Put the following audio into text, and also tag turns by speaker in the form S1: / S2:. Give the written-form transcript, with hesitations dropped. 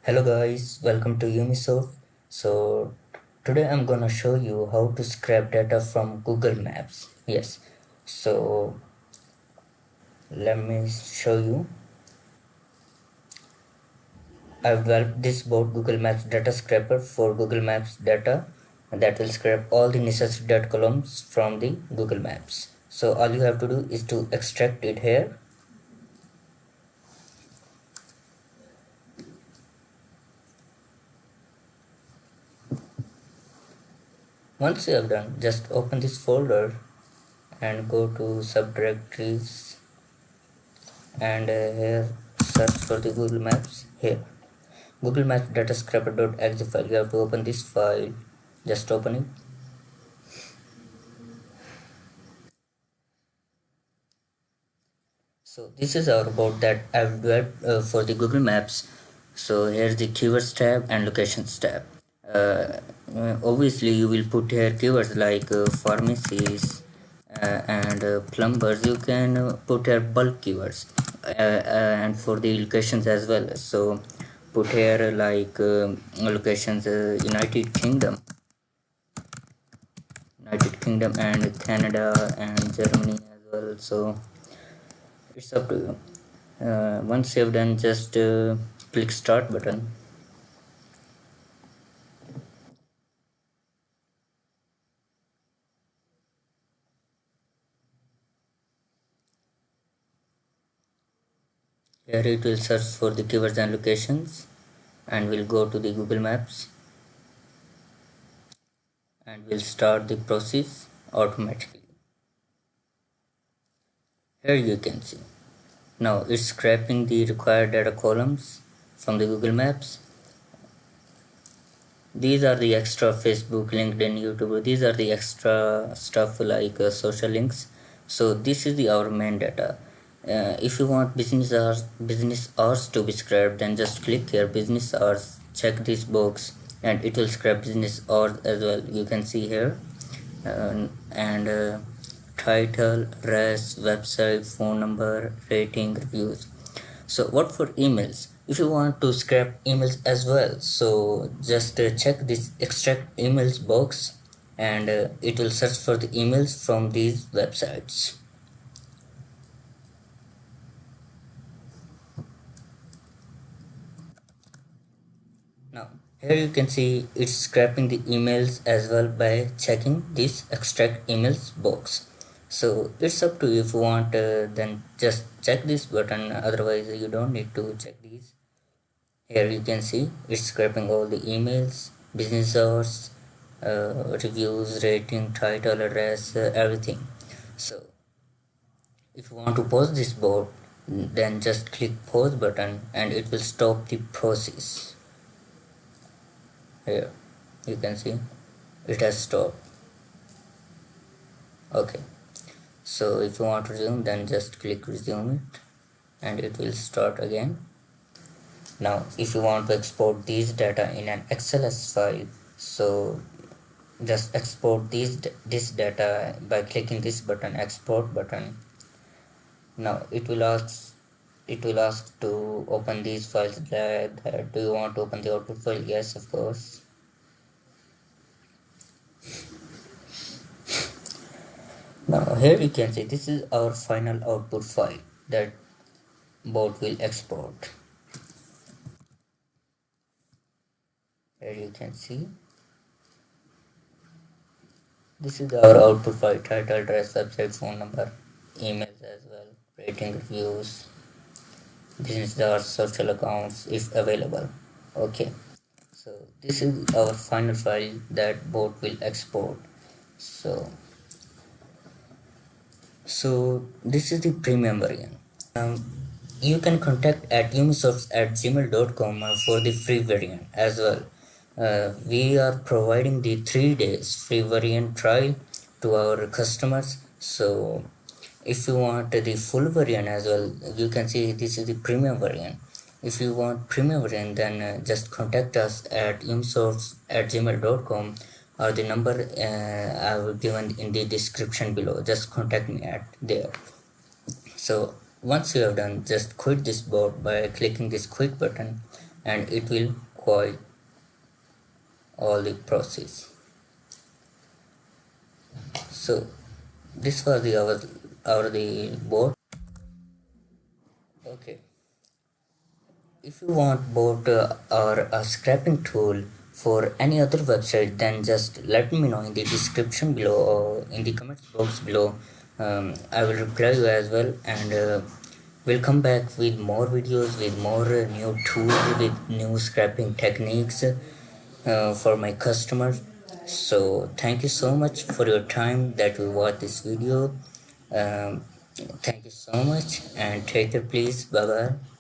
S1: Hello guys, welcome to Umisoft. So today I'm gonna show you how to scrap data from Google Maps. Yes, so let me show you. I've developed this bot Google Maps data scraper for Google Maps data that will scrape all the necessary data columns from the Google Maps. So all you have to do is to extract it here. Once you have done, just open this folder and go to subdirectories and here search for the Google Maps. Here Google Maps data scraper.exe file. You have to open this file. Just open it. So this is our bot that I've developed for the Google Maps. So here's the keywords tab and locations tab. Obviously you will put here keywords like pharmacies and plumbers. You can put here bulk keywords and for the locations as well. So put here like locations United Kingdom and Canada and Germany as well. So it's up to you. Once you've done, just click start button. Here it will search for the keywords and locations and we'll go to the Google Maps and we'll start the process automatically. Here you can see now it's scraping the required data columns from the Google Maps. These are the extra Facebook, LinkedIn, YouTube. These are the extra stuff like social links. So this is our main data. If you want business hours to be scrapped, then just click here business hours, check this box and it will scrap business hours as well. You can see here title, address, website, phone number, rating, reviews. So what for emails? If you want to scrap emails as well, so just check this extract emails box and it will search for the emails from these websites. Now here you can see it's scraping the emails as well by checking this extract emails box. So it's up to you. If you want then just check this button, otherwise you don't need to check these. Here you can see it's scraping all the emails, business hours, reviews, rating, title, address, everything. So if you want to pause this bot, then just click pause button and it will stop the process. Here you can see it has stopped. Okay, so if you want to resume, then just click resume it and it will start again. Now if you want to export these data in an XLS file, so just export this data by clicking this button, export button. Now it will ask to open these files. Do you want to open the output file? Yes, of course. Now here you can see this is our final output file that bot will export. Here you can see this is our output file: title, address, website, phone number, emails as well, rating, reviews, business hours, social accounts if available. Okay, so this is our final file that bot will export. So this is the premium version. You can contact at umisofts@gmail.com for the free variant as well. We are providing the 3 days free variant trial to our customers. So if you want the full variant as well, you can see this is the premium variant. If you want premium variant, then just contact us at umisofts@gmail.com or the number I will given in the description below. Just contact me at there. So once you have done, just quit this bot by clicking this quit button and it will quite all the process. So this was the board. Okay, if you want board or a scrapping tool for any other website, then just let me know in the description below or in the comments box below. I will reply you as well, and we'll come back with more videos, with more new tools, with new scrapping techniques for my customers. So thank you so much for your time that you watched this video. Thank you so much, and take care, please. Bye bye.